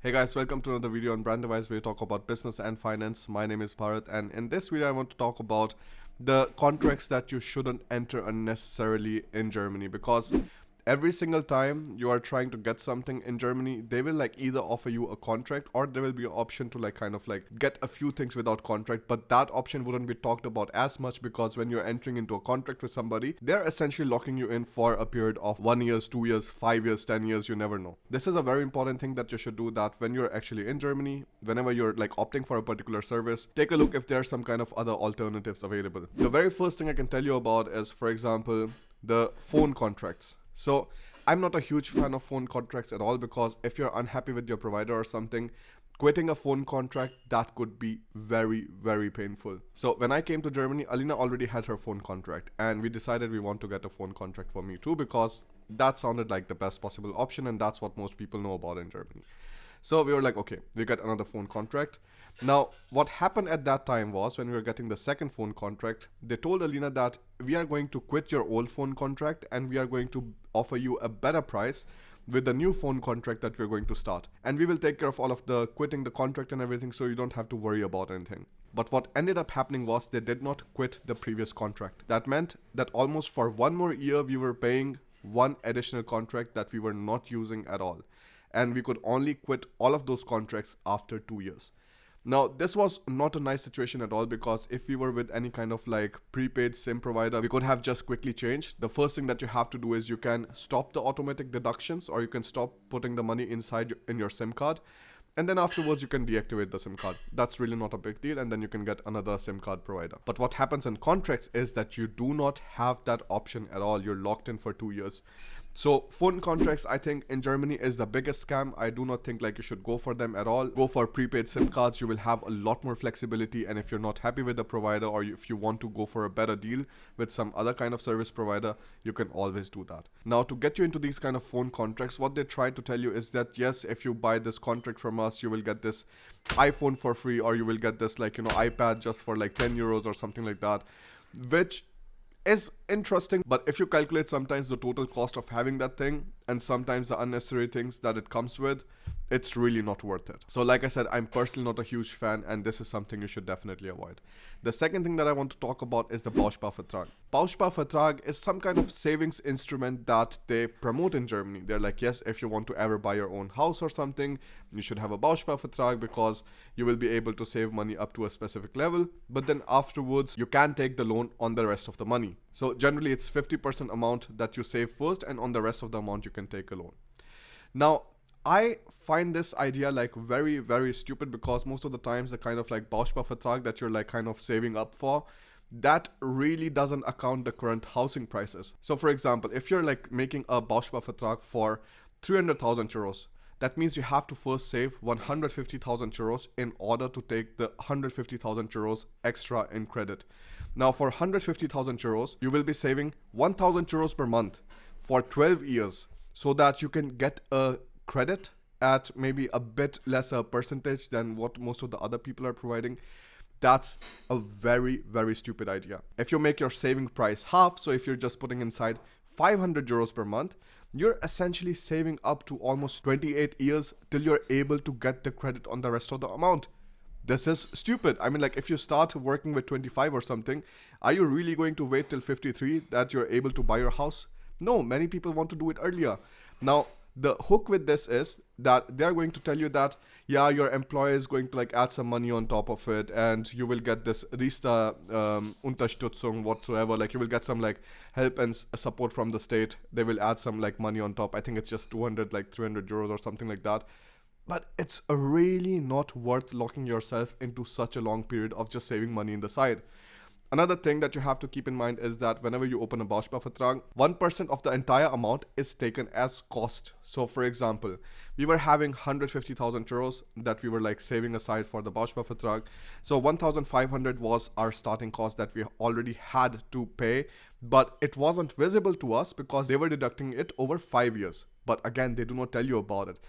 Hey guys, welcome to another video on Brand Device where we talk about business and finance. My name is Bharat, and in this video I want to talk about the contracts that you shouldn't enter unnecessarily in Germany, because every single time you are trying to get something in Germany, they will either offer you a contract or there will be an option to get a few things without contract, but that option wouldn't be talked about as much because when you're entering into a contract with somebody, they're essentially locking you in for a period of 1 year, 2 years, 5 years, 10 years, you never know. This is a very important thing that you should do, that when you're actually in Germany, whenever you're opting for a particular service, take a look if there's some kind of other alternatives available. The very first thing I can tell you about is, for example, the phone contracts. So I'm not a huge fan of phone contracts at all, because if you're unhappy with your provider or something, quitting a phone contract, that could be very, very painful. So when I came to Germany, Alina already had her phone contract, and we decided we want to get a phone contract for me too, because that sounded like the best possible option, and that's what most people know about in Germany. So we were like, okay, we get another phone contract. Now, what happened at that time was, when we were getting the second phone contract, they told Alina that we are going to quit your old phone contract and we are going to offer you a better price with the new phone contract that we're going to start. And we will take care of all of the quitting the contract and everything, so you don't have to worry about anything. But what ended up happening was they did not quit the previous contract. That meant that almost for 1 more year, we were paying one additional contract that we were not using at all. And we could only quit all of those contracts after 2 years. Now, this was not a nice situation at all, because if we were with any kind of prepaid SIM provider, we could have just quickly changed. The first thing that you have to do is you can stop the automatic deductions, or you can stop putting the money inside in your SIM card. And then afterwards you can deactivate the SIM card. That's really not a big deal, and then you can get another SIM card provider. But what happens in contracts is that you do not have that option at all. You're locked in for 2 years. So phone contracts, I think, in Germany is the biggest scam. I do not think you should go for them at all. Go for prepaid SIM cards. You will have a lot more flexibility, and if you're not happy with the provider, or if you want to go for a better deal with some other kind of service provider, you can always do that. Now, to get you into these kind of phone contracts, what they try to tell you is that yes, if you buy this contract from us, you will get this iPhone for free, or you will get this iPad just for 10 euros or something like that, which is interesting. But if you calculate sometimes the total cost of having that thing and sometimes the unnecessary things that it comes with, it's really not worth it. So like I said, I'm personally not a huge fan, and this is something you should definitely avoid. The second thing that I want to talk about is the Bosch Buffer Tag. Bosch Buffer Tag is some kind of savings instrument that they promote in Germany. They're like, yes, if you want to ever buy your own house or something, you should have a Bosch Buffer Tag, because you will be able to save money up to a specific level, but then afterwards you can take the loan on the rest of the money. So generally it's 50% amount that you save first, and on the rest of the amount you can take a loan. Now, I find this idea very, very stupid, because most of the times the kind of Bosch Buffer Tag that you're kind of saving up for, that really doesn't account the current housing prices. So for example, if you're making a Bosch Buffer Tag for 300,000 euros, that means you have to first save 150,000 euros in order to take the 150,000 euros extra in credit. Now, for 150,000 euros, you will be saving 1,000 euros per month for 12 years, so that you can get a credit at maybe a bit lesser percentage than what most of the other people are providing. That's a very, very stupid idea. If you make your saving price half, so if you're just putting inside 500 euros per month, you're essentially saving up to almost 28 years till you're able to get the credit on the rest of the amount. This is stupid. I mean, if you start working with 25 or something, are you really going to wait till 53 that you're able to buy your house? No, many people want to do it earlier. Now, the hook with this is that they're going to tell you that, yeah, your employer is going to add some money on top of it, and you will get this Riester Unterstützung whatsoever. You will get some help and support from the state. They will add some money on top. I think it's just 200, 300 euros or something like that. But it's really not worth locking yourself into such a long period of just saving money in the side. Another thing that you have to keep in mind is that whenever you open a Bosch Buffer Tag, 1% of the entire amount is taken as cost. So for example, we were having 150,000 euros that we were saving aside for the Bosch Buffer Tag. So 1,500 was our starting cost that we already had to pay, but it wasn't visible to us because they were deducting it over 5 years. But again, they do not tell you about it.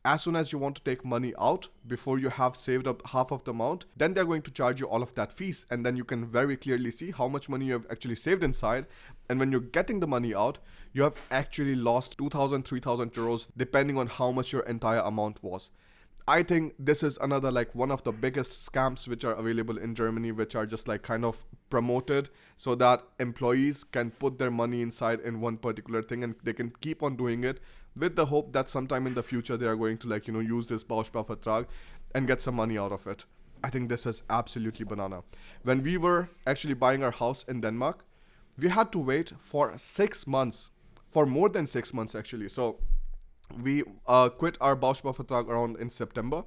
As soon as you want to take money out before you have saved up half of the amount, then they're going to charge you all of that fees, and then you can very clearly see how much money you have actually saved inside. And when you're getting the money out, you have actually lost 2,000, 3,000 euros depending on how much your entire amount was. I think this is another like one of the biggest scams which are available in Germany, which are just like kind of promoted so that employees can put their money inside in one particular thing and they can keep on doing it with the hope that sometime in the future they are going to like, use this Bosch Buffer Tag and get some money out of it. I think this is absolutely banana. When we were actually buying our house in Denmark, we had to wait for 6 months, for more than 6 months actually. So we quit our Bosch Buffer Tag around in September.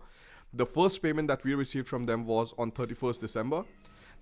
The first payment that we received from them was on 31st December.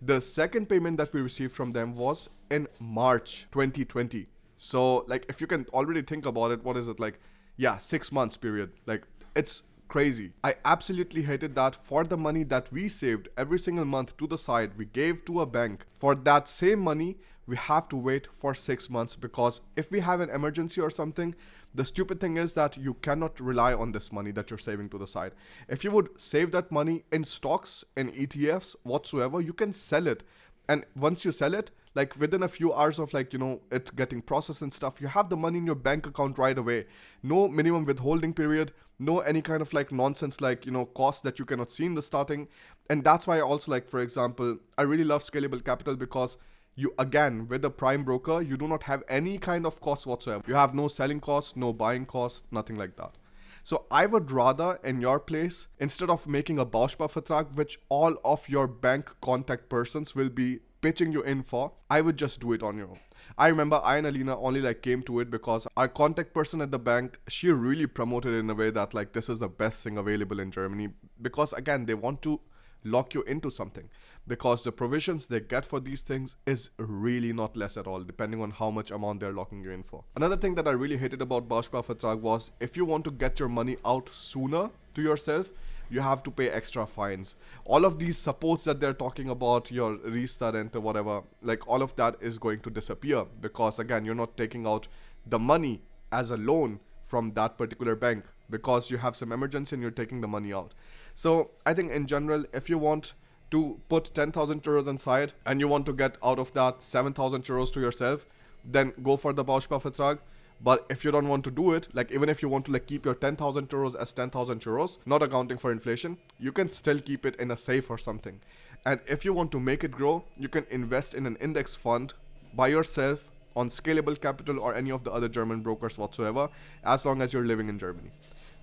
The second payment that we received from them was in March 2020. So like if you can already think about it, what is it like? Yeah, 6 months period. Like it's crazy. I absolutely hated that. For the money that we saved every single month to the side, we gave to a bank. For that same money, we have to wait for 6 months, because if we have an emergency or something, the stupid thing is that you cannot rely on this money that you're saving to the side. If you would save that money in stocks, in ETFs, whatsoever, you can sell it. And once you sell it, like within a few hours of like, it getting processed and stuff, you have the money in your bank account right away. No minimum withholding period, no any kind of like nonsense like, cost that you cannot see in the starting. And that's why I also like, for example, I really love Scalable Capital, because you, again, with a prime broker, you do not have any kind of cost whatsoever. You have no selling costs, no buying costs, nothing like that. So I would rather, in your place, instead of making a Bosch Buffer Tag, which all of your bank contact persons will be pitching you in for, I would just do it on your own. I remember I and Alina only like came to it because our contact person at the bank, she really promoted it in a way that like this is the best thing available in Germany, because again, they want to lock you into something, because the provisions they get for these things is really not less at all, depending on how much amount they're locking you in for. Another thing that I really hated about Bosch Buffer Tag was, if you want to get your money out sooner to yourself, you have to pay extra fines. All of these supports that they're talking about, your restart and whatever, like all of that is going to disappear, because again, you're not taking out the money as a loan from that particular bank, because you have some emergency and you're taking the money out. So I think in general, if you want to put 10,000 euros inside and you want to get out of that 7,000 euros to yourself, then go for the Bosch Buffer Tag. But if you don't want to do it, like even if you want to like keep your 10,000 euros as 10,000 euros, not accounting for inflation, you can still keep it in a safe or something. And if you want to make it grow, you can invest in an index fund by yourself on Scalable Capital or any of the other German brokers whatsoever, as long as you're living in Germany.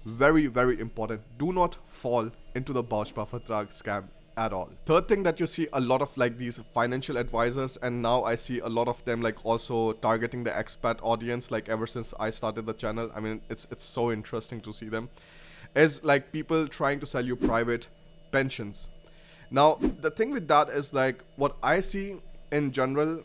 Very, very important. Do not fall into the Bosch Buffer Tag scam at all. Third thing that you see a lot of like these financial advisors, and now I see a lot of them like also targeting the expat audience, like ever since I started the channel. I mean, it's so interesting to see them, is like people trying to sell you private pensions. Now, the thing with that is like what I see in general,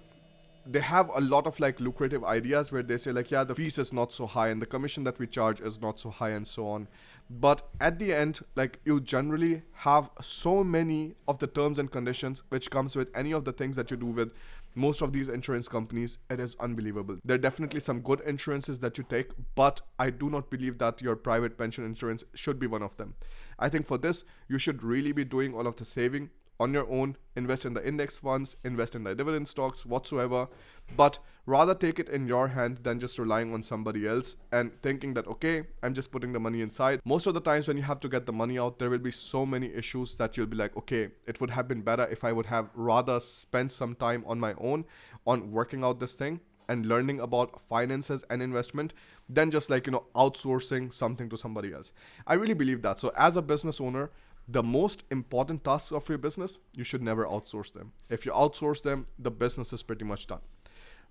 they have a lot of like lucrative ideas where they say like, yeah, the fees is not so high and the commission that we charge is not so high and so on. But at the end, like you generally have so many of the terms and conditions which comes with any of the things that you do with most of these insurance companies. It is unbelievable. There are definitely some good insurances that you take, but I do not believe that your private pension insurance should be one of them. I think for this, you should really be doing all of the saving on your own, invest in the index funds, invest in the dividend stocks whatsoever, but rather take it in your hand than just relying on somebody else and thinking that, okay, I'm just putting the money inside. Most of the times when you have to get the money out, there will be so many issues that you'll be like, okay, it would have been better if I would have rather spent some time on my own on working out this thing and learning about finances and investment than just like, outsourcing something to somebody else. I really believe that. So as a business owner, the most important tasks of your business, you should never outsource them. If you outsource them, the business is pretty much done.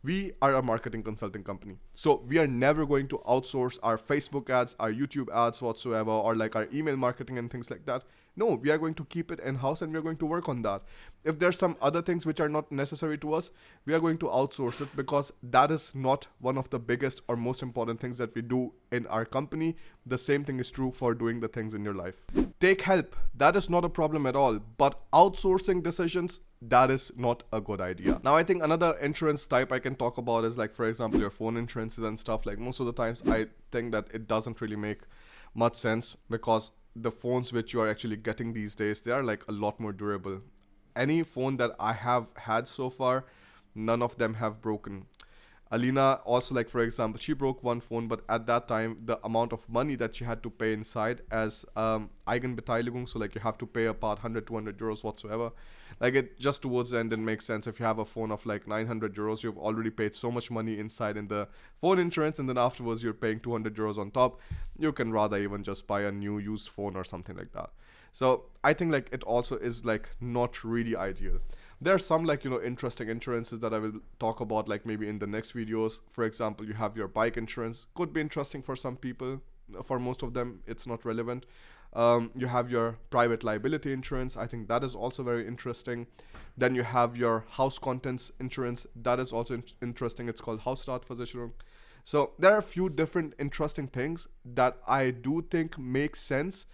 We are a marketing consulting company, so we are never going to outsource our Facebook ads, our YouTube ads whatsoever, or like our email marketing and things like that. No, we are going to keep it in-house and we are going to work on that. If there's some other things which are not necessary to us, we are going to outsource it, because that is not one of the biggest or most important things that we do in our company. The same thing is true for doing the things in your life. Take help. That is not a problem at all, but outsourcing decisions, that is not a good idea. Now, I think another insurance type I can talk about is like, for example, your phone insurances and stuff. Like most of the times, I think that it doesn't really make much sense, because the phones which you are actually getting these days, they are like a lot more durable. Any phone that I have had so far, none of them have broken. Alina also, like for example, she broke one phone, but at that time the amount of money that she had to pay inside as Eigenbeteiligung, so like you have to pay about 100 200 euros whatsoever, like it just towards the end didn't make sense. If you have a phone of like 900 euros, you've already paid so much money inside in the phone insurance, and then afterwards you're paying 200 euros on top. You can rather even just buy a new used phone or something like that. So I think like it also is like not really ideal. There are some like, you know, interesting insurances that I will talk about like maybe in the next videos. For example, you have your bike insurance, could be interesting for some people. For most of them it's not relevant. You have your private liability insurance, I think that is also very interesting. Then you have your house contents insurance, that is also interesting. It's called Hausratversicherung. So there are a few different interesting things that I do think make sense,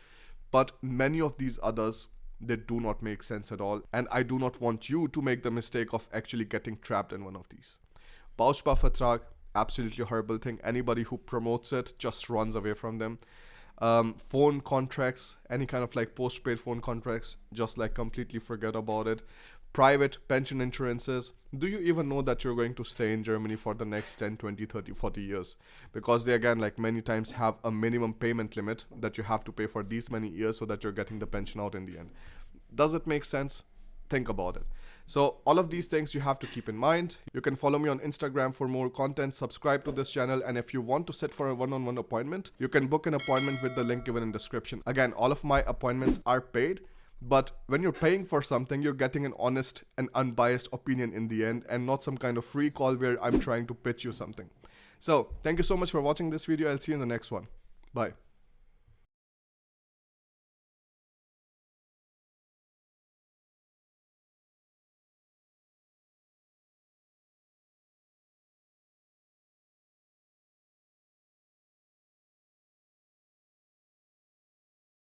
but many of these others, they do not make sense at all, and I do not want you to make the mistake of actually getting trapped in one of these. Bosch Buffer Tag, absolutely horrible thing. Anybody who promotes it just runs away from them. Phone contracts, any kind of like postpaid phone contracts, just like completely forget about it. Private pension insurances, do you even know that you're going to stay in Germany for the next 10 20 30 40 years? Because they again like many times have a minimum payment limit that you have to pay for these many years so that you're getting the pension out in the end. Does it make sense? Think about it. So all of these things you have to keep in mind. You can follow me on Instagram for more content, subscribe to this channel, and if you want to sit for a one-on-one appointment, you can book an appointment with the link given in description. Again, all of my appointments are paid, but when you're paying for something, you're getting an honest and unbiased opinion in the end, and not some kind of free call where I'm trying to pitch you something. So thank you so much for watching this video. I'll see you in the next one. Bye.